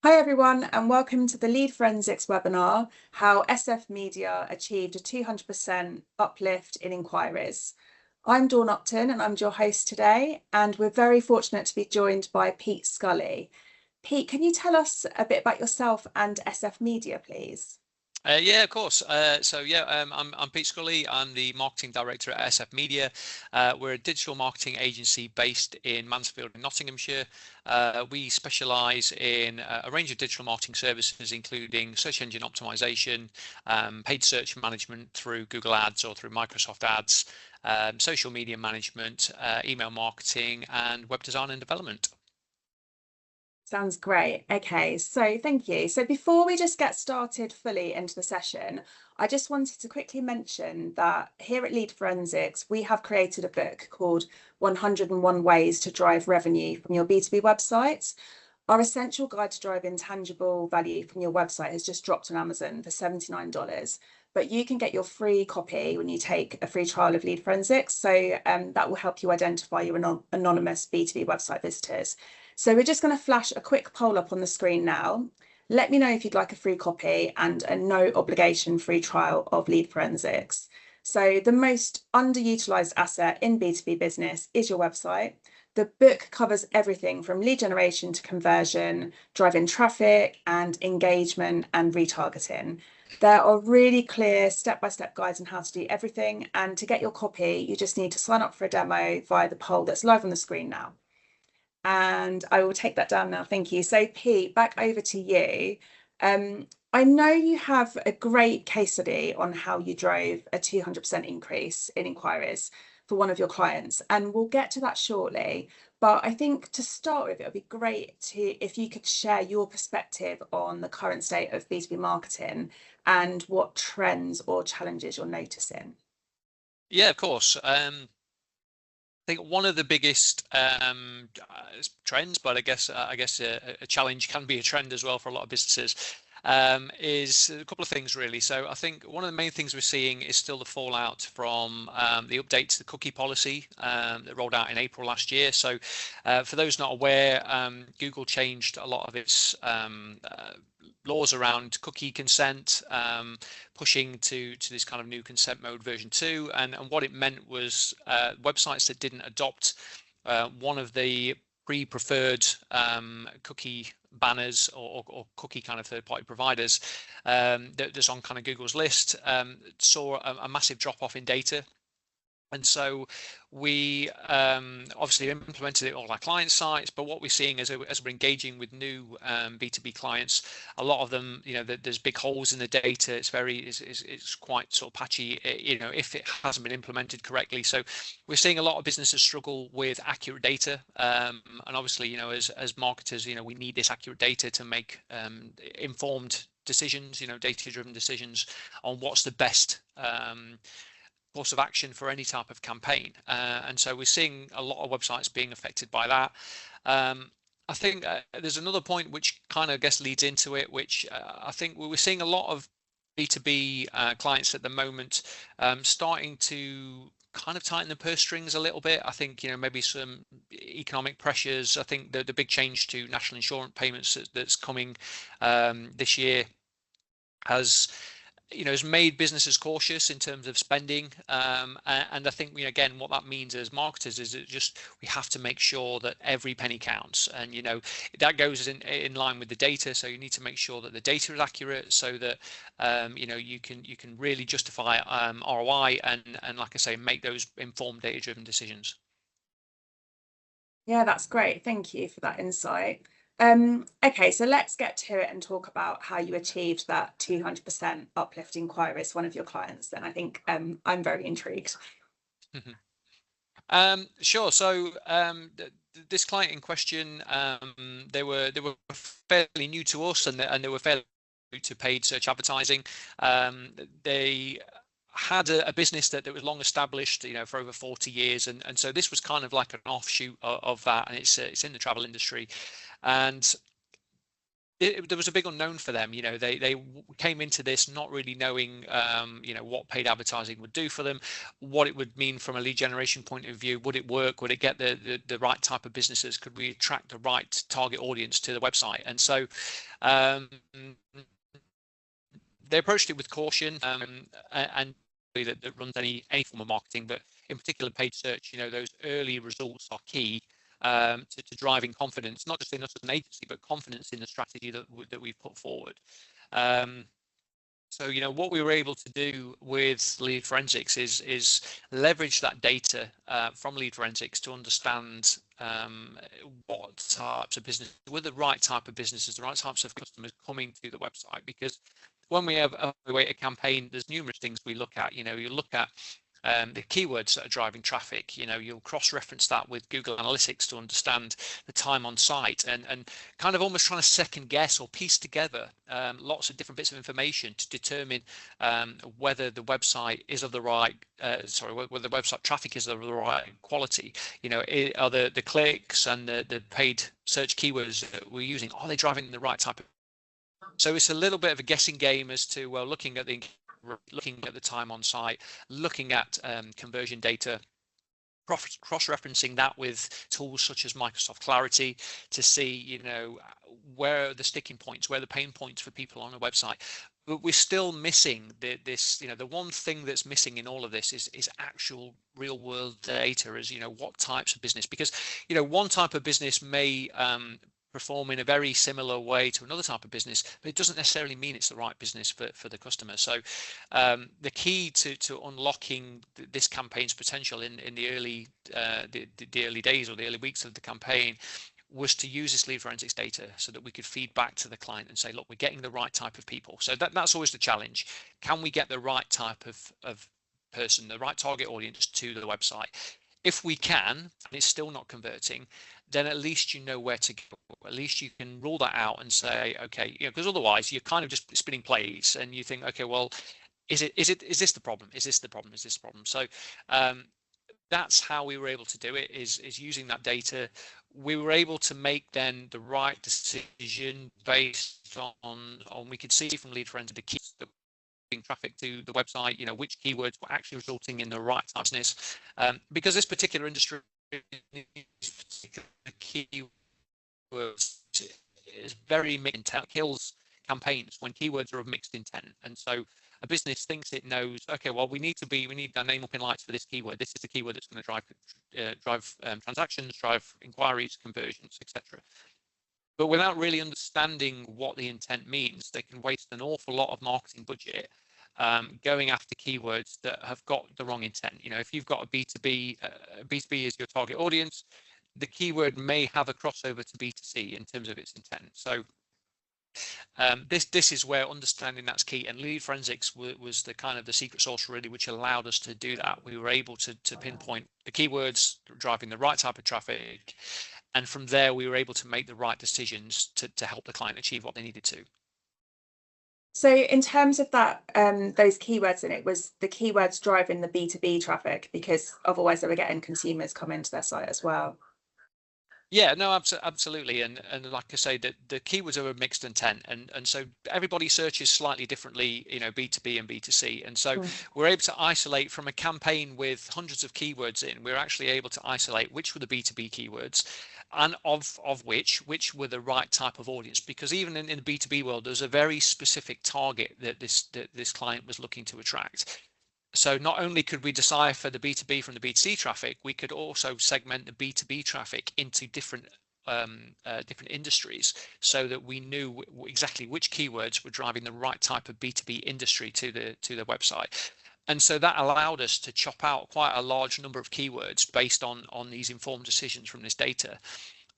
Hi everyone, and welcome to the Lead Forensics webinar, How SF Media Achieved a 200% Uplift in Inquiries. I'm Dawn Upton and I'm your host today, and we're very fortunate to be joined by Pete Scully. Pete, can you tell us a bit about yourself and SF Media, please? Yeah, of course. I'm Pete Scully. I'm the marketing director at SF Media. We're a digital marketing agency based in Mansfield in Nottinghamshire. We specialize in a range of digital marketing services, including search engine optimization, paid search management through Google Ads or through Microsoft Ads, social media management, email marketing, and web design and development. Sounds great. Okay, so thank you. So before we just get started fully into the session, I just wanted to quickly mention that here at Lead Forensics, we have created a book called 101 Ways to Drive Revenue from Your B2B Website. Our essential guide to driving tangible value from your website has just dropped on Amazon for $79. But you can get your free copy when you take a free trial of Lead Forensics. So that will help you identify your anonymous B2B website visitors. So we're just going to flash a quick poll up on the screen now. Let me know if you'd like a free copy and a no obligation free trial of Lead Forensics. So the most underutilized asset in B2B business is your website. The book covers everything from lead generation to conversion, driving traffic and engagement and retargeting. There are really clear step-by-step guides on how to do everything. And to get your copy, you just need to sign up for a demo via the poll that's live on the screen now. And I will take that down now. Thank you. So Pete, back over to you. I know you have a great case study on how you drove a 200% increase in inquiries for one of your clients, and we'll get to that shortly. But I think to start with, it would be great if you could share your perspective on the current state of B2B marketing and what trends or challenges you're noticing. Yeah, of course. I think one of the biggest trends, but I guess a challenge can be a trend as well for a lot of businesses, is a couple of things really. So I think one of the main things we're seeing is still the fallout from the update to the cookie policy that rolled out in April last year. So for those not aware, Google changed a lot of its laws around cookie consent, pushing to this kind of new consent mode version 2, and what it meant was websites that didn't adopt one of the pre-preferred cookie banners or cookie kind of third-party providers that's on kind of Google's list saw a massive drop-off in data. And so we obviously implemented it on our client sites, but what we're seeing as we're engaging with new B2B clients, a lot of them, there's big holes in the data. It's quite sort of patchy, if it hasn't been implemented correctly. So we're seeing a lot of businesses struggle with accurate data, and obviously, as marketers, we need this accurate data to make informed decisions, data-driven decisions on what's the best course of action for any type of campaign, and so we're seeing a lot of websites being affected by that. I think there's another point which kind of, I guess, leads into it, which I think we're seeing a lot of B2B clients at the moment starting to kind of tighten the purse strings a little bit. I think maybe some economic pressures. I think the big change to national insurance payments that's coming this year has made businesses cautious in terms of spending, and I think again what that means as marketers is we have to make sure that every penny counts, and that goes in line with the data. So you need to make sure that the data is accurate, so that you can really justify ROI and like I say, make those informed data-driven decisions. Yeah, that's great. Thank you for that insight. Okay, so let's get to it and talk about how you achieved that 200% uplift inquiries, one of your clients. Then I think I'm very intrigued. Sure. So this client in question, they were fairly new to us, and they were fairly new to paid search advertising. They had a business that was long established, for over 40 years, and so this was kind of like an offshoot of that, and it's in the travel industry. And there was a big unknown for them. They came into this not really knowing, what paid advertising would do for them, what it would mean from a lead generation point of view. Would it work? Would it get the right type of businesses? Could we attract the right target audience to the website? And so um, they approached it with caution, and that runs any form of marketing, but in particular paid search. Those early results are key to driving confidence, not just in us as an agency, but confidence in the strategy that we've put forward. So what we were able to do with lead forensics is leverage that data from lead forensics to understand what types of business were the right type of businesses, the right types of customers coming to the website. Because when we evaluate a campaign, there's numerous things we look at. You look at the keywords that are driving traffic. You'll cross-reference that with Google Analytics to understand the time on site, and kind of almost trying to second guess or piece together lots of different bits of information to determine whether the website is of the right whether the website traffic is of the right quality. Are the clicks and the paid search keywords that we're using, are they driving the right type of? So it's a little bit of a guessing game as to, well, looking at the time on site, looking at conversion data, cross-referencing that with tools such as Microsoft Clarity to see, where are the sticking points, where are the pain points for people on a website. But we're still missing this, the one thing that's missing in all of this is actual real world data, as what types of business, because one type of business may perform in a very similar way to another type of business, but it doesn't necessarily mean it's the right business for the customer. So the key to unlocking this campaign's potential in the early days or the early weeks of the campaign was to use this lead forensics data so that we could feed back to the client and say, look, we're getting the right type of people. So that's always the challenge. Can we get the right type of person, the right target audience to the website? If we can, and it's still not converting, then at least you know where to go. At least you can rule that out and say, okay, because otherwise you're kind of just spinning plates and you think, okay, well, is this the problem? Is this the problem? Is this the problem? So that's how we were able to do it, is using that data. We were able to make then the right decision based on we could see from lead forensics the keys that traffic to the website, which keywords were actually resulting in the right type of business, because this particular industry keywords is very mixed intent, kills campaigns when keywords are of mixed intent. And so a business thinks it knows, okay, well, we need our name up in lights for this keyword. This is the keyword that's going to drive transactions, drive inquiries, conversions, etc. But without really understanding what the intent means, they can waste an awful lot of marketing budget going after keywords that have got the wrong intent. If you've got a B2B, B2B is your target audience, the keyword may have a crossover to B2C in terms of its intent. So this is where understanding that's key, and lead forensics was the kind of the secret sauce really, which allowed us to do that. We were able to pinpoint the keywords driving the right type of traffic, and from there we were able to make the right decisions to help the client achieve what they needed to. So in terms of that, those keywords, and it was the keywords driving the B2B traffic, because otherwise they were getting consumers come into their site as well. Yeah, no, absolutely. And like I say, the keywords are a mixed intent. And so everybody searches slightly differently, B2B and B2C. And so we're able to isolate from a campaign with hundreds of keywords in, we're actually able to isolate which were the B2B keywords and of which were the right type of audience. Because even in the B2B world, there's a very specific target that this client was looking to attract. So not only could we decipher the B2B from the B2C traffic, we could also segment the B2B traffic into different industries, so that we knew exactly which keywords were driving the right type of B2B industry to the website. And so that allowed us to chop out quite a large number of keywords based on these informed decisions from this data.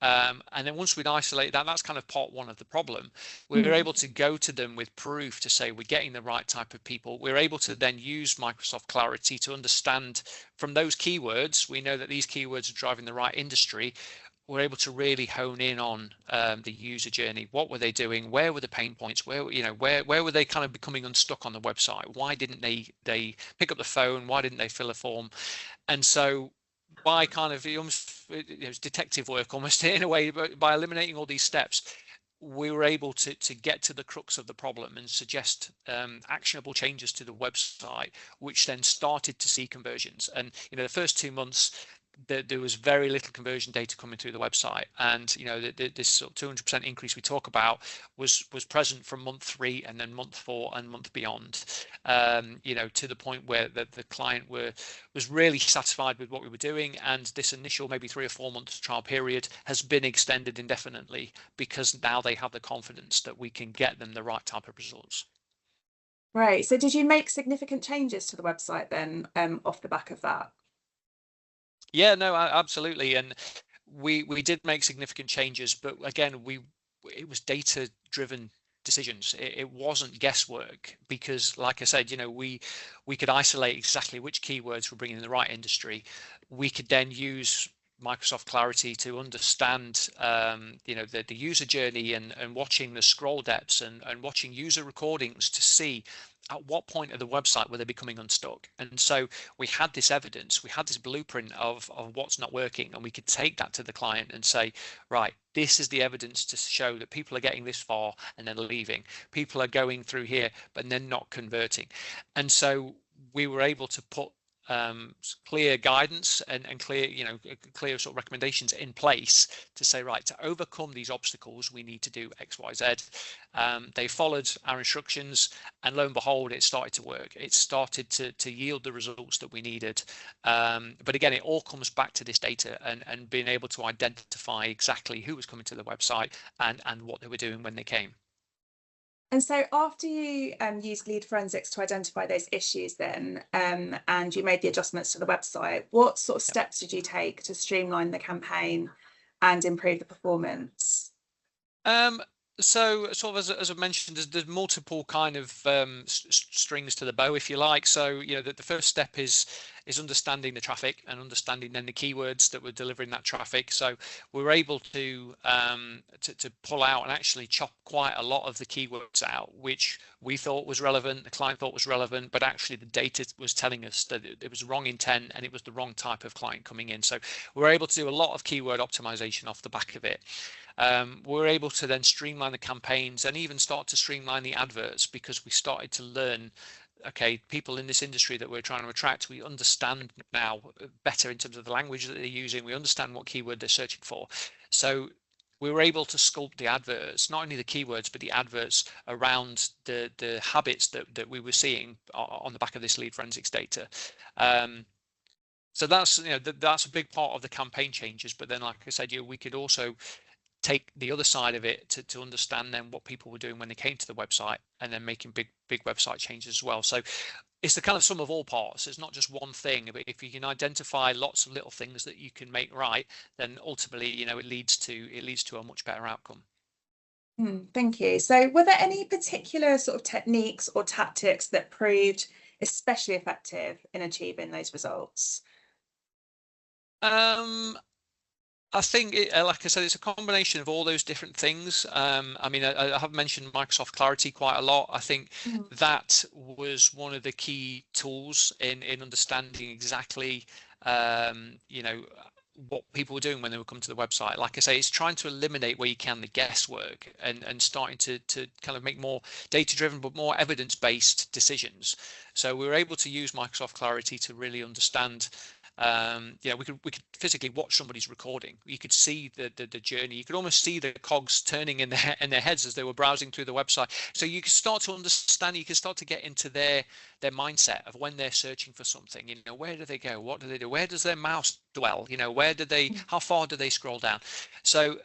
And then once we'd isolate that, that's kind of part one of the problem. We were able to go to them with proof to say we're getting the right type of people. We're able to then use Microsoft Clarity to understand from those keywords, we know that these keywords are driving the right industry. We're able to really hone in on the user journey. What were they doing? Where were the pain points? Where were they kind of becoming unstuck on the website? Why didn't they pick up the phone? Why didn't they fill a form? And so by kind of, it was detective work almost in a way, but by eliminating all these steps, we were able to get to the crux of the problem and suggest actionable changes to the website, which then started to see conversions. And the first 2 months, there was very little conversion data coming through the website, and this sort of 200% increase we talk about was present from month 3 and then month 4 and month beyond. To the point where the client was really satisfied with what we were doing, and this initial maybe 3 or 4 months trial period has been extended indefinitely, because now they have the confidence that we can get them the right type of results. Right. So did you make significant changes to the website then, off the back of that? Yeah, no, absolutely. And we did make significant changes, but again, it was data driven decisions. It wasn't guesswork, because like I said, we could isolate exactly which keywords were bringing in the right industry. We could then use Microsoft Clarity to understand the user journey, and watching the scroll depths, and watching user recordings to see at what point of the website were they becoming unstuck. And so we had this evidence, we had this blueprint of what's not working, and we could take that to the client and say, right, this is the evidence to show that people are getting this far and then leaving. People are going through here but then not converting. And so we were able to put clear guidance and clear sort of recommendations in place to say, right, to overcome these obstacles, we need to do X, Y, Z. They followed our instructions, and lo and behold, it started to work. It started to yield the results that we needed. But again, it all comes back to this data, and being able to identify exactly who was coming to the website and what they were doing when they came. And so after you used lead forensics to identify those issues then, and you made the adjustments to the website, what sort of steps did you take to streamline the campaign and improve the performance? So sort of as I mentioned, there's multiple kind of strings to the bow, if you like. So the first step is understanding the traffic, and understanding then the keywords that were delivering that traffic. So we were able to pull out and actually chop quite a lot of the keywords out, which we thought was relevant, the client thought was relevant, but actually the data was telling us that it was wrong intent and it was the wrong type of client coming in. So we're able to do a lot of keyword optimization off the back of it. We're able to then streamline the campaigns, and even start to streamline the adverts, because we started to learn, okay, people in this industry that we're trying to attract, we understand now better in terms of the language that they're using. We understand what keyword they're searching for. So we were able to sculpt the adverts, not only the keywords, but the adverts around the habits that we were seeing on the back of this lead forensics data. So that's that's a big part of the campaign changes. But then, like I said, we could also take the other side of it to understand then what people were doing when they came to the website, and then making big website changes as well. So it's the kind of sum of all parts. It's not just one thing, but if you can identify lots of little things that you can make right, then ultimately it leads to a much better outcome. Thank you. So were there any particular sort of techniques or tactics that proved especially effective in achieving those results? I think, like I said, it's a combination of all those different things. I mean, I have mentioned Microsoft Clarity quite a lot. I think that was one of the key tools in understanding exactly, what people were doing when they would come to the website. Like I say, it's trying to eliminate where you can the guesswork, and starting to kind of make more data-driven but more evidence-based decisions. So we were able to use Microsoft Clarity to really understand. We could physically watch somebody's recording. You could see the journey. You could almost see the cogs turning in their heads as they were browsing through the website. So you can start to understand. You can start to get into their mindset of when they're searching for something. Where do they go? What do they do? Where does their mouse dwell? Where do they? How far do they scroll down? So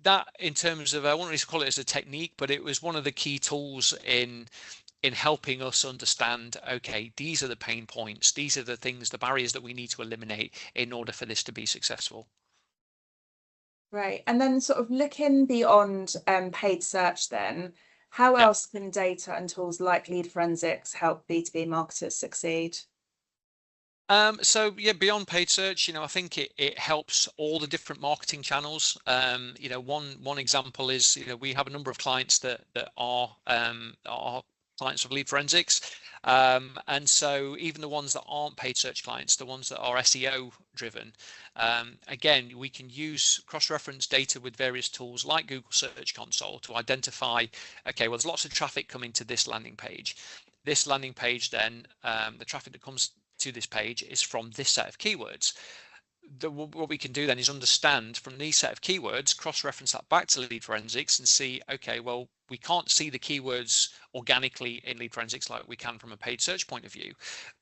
that, in terms of, I won't really call it as a technique, but it was one of the key tools in helping us understand, okay, these are the pain points, these are the things, the barriers that we need to eliminate in order for this to be successful. Right. And then sort of looking beyond paid search then, how else can data and tools like lead forensics help B2B marketers succeed? So yeah, beyond paid search, I think it helps all the different marketing channels. One example is, we have a number of clients that are clients of Lead Forensics. And so even the ones that aren't paid search clients, the ones that are SEO driven, again, we can use cross-reference data with various tools like Google Search Console to identify, okay, well, there's lots of traffic coming to this landing page. This landing page then, the traffic that comes to this page is from this set of keywords. What we can do then is understand from these set of keywords, cross-reference that back to Lead Forensics and see, okay, well, we can't see the keywords organically in Lead Forensics like we can from a paid search point of view,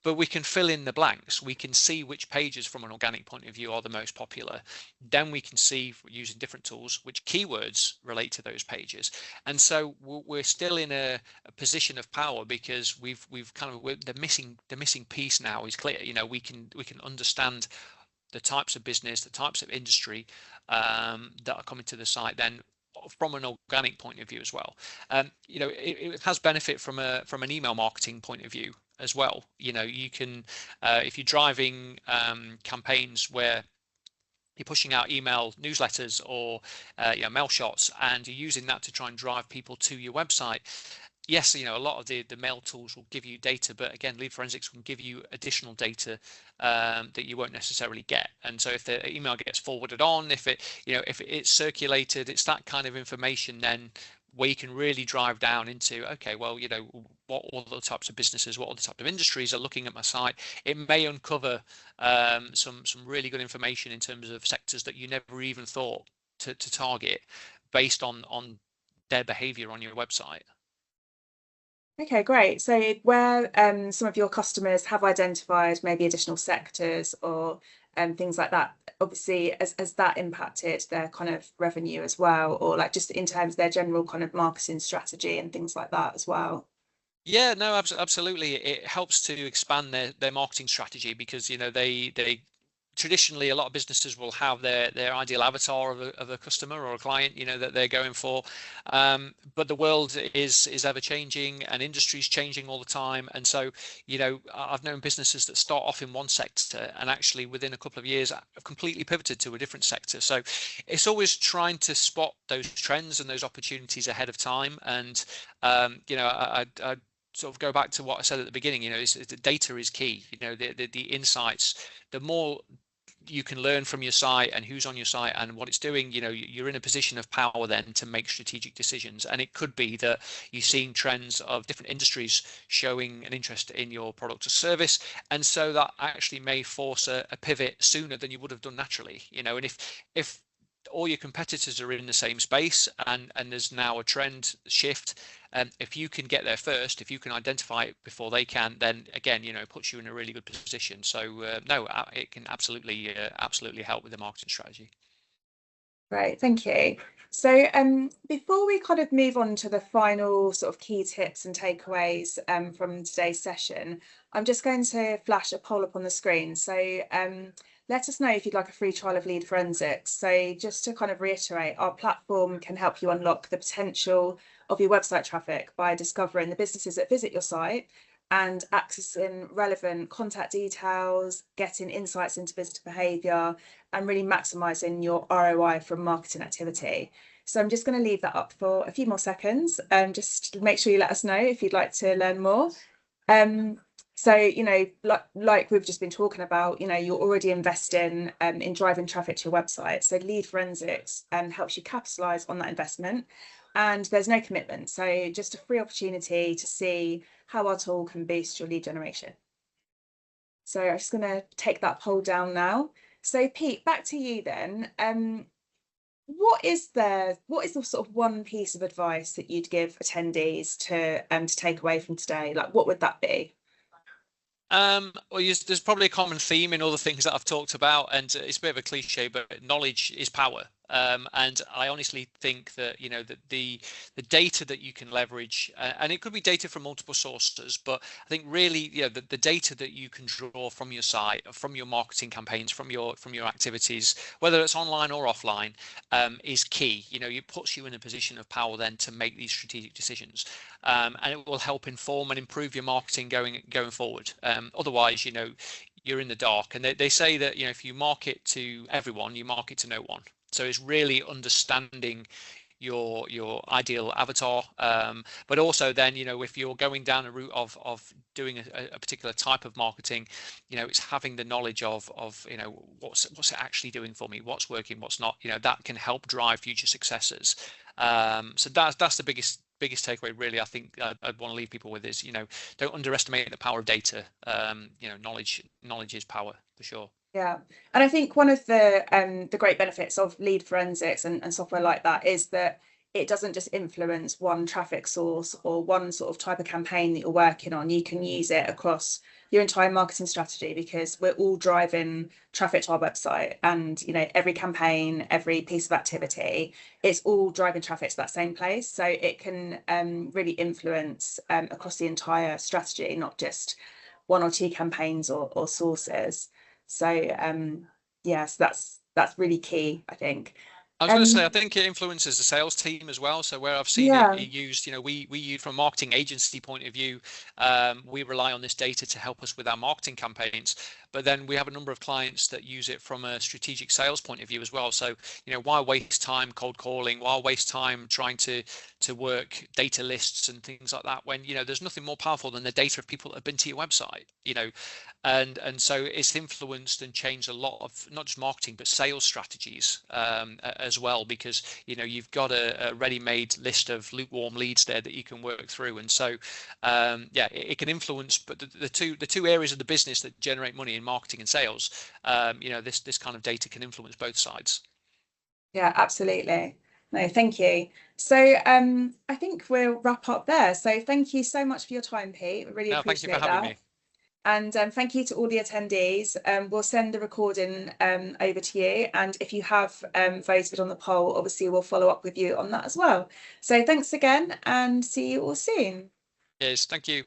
but we can fill in the blanks. We can see which pages from an organic point of view are the most popular. Then we can see, using different tools, which keywords relate to those pages. And so we're still in a position of power because we've kind of, the missing piece now is clear. You know, we can understand the types of business, the types of industry that are coming to the site then from an organic point of view as well. You know, it has benefit from an email marketing point of view as well. You know, you can, if you're driving campaigns where you're pushing out email newsletters or you know, mail shots, and you're using that to try and drive people to your website, yes, you know, a lot of the mail tools will give you data, but again, Lead Forensics can give you additional data that you won't necessarily get. And so if the email gets forwarded on, if it, you know, if it's circulated, it's that kind of information then where you can really drive down into, okay, well, you know, what all the types of businesses, what all the types of industries are looking at my site. It may uncover some really good information in terms of sectors that you never even thought to target based on their behavior on your website. Okay, great. So where some of your customers have identified maybe additional sectors or things like that, obviously, has that impacted their kind of revenue as well, or like just in terms of their general kind of marketing strategy and things like that as well? Yeah, no, absolutely. It helps to expand their marketing strategy because, you know, they traditionally, a lot of businesses will have their ideal avatar of a customer or a client, you know, that they're going for. But the world is ever changing and industry's changing all the time. And so, you know, I've known businesses that start off in one sector and actually within a couple of years have completely pivoted to a different sector. So it's always trying to spot those trends and those opportunities ahead of time. And, you know, I sort of go back to what I said at the beginning, you know, the data is key. You know, the insights, the more you can learn from your site and who's on your site and what it's doing, you know, you're in a position of power then to make strategic decisions. And it could be that you're seeing trends of different industries showing an interest in your product or service, and so that actually may force a pivot sooner than you would have done naturally, you know. And if all your competitors are in the same space and there's now a trend shift, if you can get there first, if you can identify it before they can, then again, you know, it puts you in a really good position. So no, it can absolutely help with the marketing strategy. Great, thank you. So before we kind of move on to the final sort of key tips and takeaways from today's session, I'm just going to flash a poll up on the screen. So let us know if you'd like a free trial of Lead Forensics. So just to kind of reiterate, our platform can help you unlock the potential of your website traffic by discovering the businesses that visit your site and accessing relevant contact details, getting insights into visitor behaviour, and really maximising your ROI from marketing activity. So I'm just going to leave that up for a few more seconds, just make sure you let us know if you'd like to learn more. So, you know, like we've just been talking about, you know, you're already investing in driving traffic to your website. So Lead Forensics helps you capitalise on that investment, and there's no commitment. So just a free opportunity to see how our tool can boost your lead generation. So I'm just going to take that poll down now. So Pete, back to you then. What is the sort of one piece of advice that you'd give attendees to take away from today? Like, what would that be? Well, there's probably a common theme in all the things that I've talked about, and it's a bit of a cliche, but knowledge is power. And I honestly think that, you know, that the data that you can leverage, and it could be data from multiple sources, but I think really, you know, the data that you can draw from your site, from your marketing campaigns, from your activities, whether it's online or offline, is key. You know, it puts you in a position of power then to make these strategic decisions, and it will help inform and improve your marketing going forward. Otherwise, you know, you're in the dark. And they say that, you know, if you market to everyone, you market to no one. So it's really understanding your ideal avatar, but also then, if you're going down a route of doing a particular type of marketing, it's having the knowledge of what's it actually doing for me, what's working, what's not. That can help drive future successes. So that's the biggest takeaway, really. I think I'd want to leave people with is, don't underestimate the power of data. Knowledge is power, for sure. Yeah, and I think one of the great benefits of lead forensics and software like that is that it doesn't just influence one traffic source or one sort of type of campaign that you're working on. You can use it across your entire marketing strategy because we're all driving traffic to our website, and every campaign, every piece of activity, it's all driving traffic to that same place. So it can really influence across the entire strategy, not just one or two campaigns or sources. So yes, that's really key, I think. I was going to say, I Um think it influences the sales team as well. So where I've seen it yeah, used, we use from a marketing agency point of view, we rely on this data to help us with our marketing campaigns. But then we have a number of clients that use it from a strategic sales point of view as well. So, why waste time cold calling? Why waste time trying to work data lists and things like that when, there's nothing more powerful than the data of people that have been to your website, and so it's influenced and changed a lot of not just marketing but sales strategies as well, because you've got a ready-made list of lukewarm leads there that you can work through. And so yeah, it can influence, but the two areas of the business that generate money in marketing and sales, this kind of data can influence both sides. yeah, absolutely. No, thank you. So I think we'll wrap up there. So thank you so much for your time, Pete. I really No, thank you for appreciate having that. me. And thank you to all the attendees. We'll send the recording over to you. And if you have voted on the poll, obviously we'll follow up with you on that as well. So thanks again and see you all soon. Yes, thank you.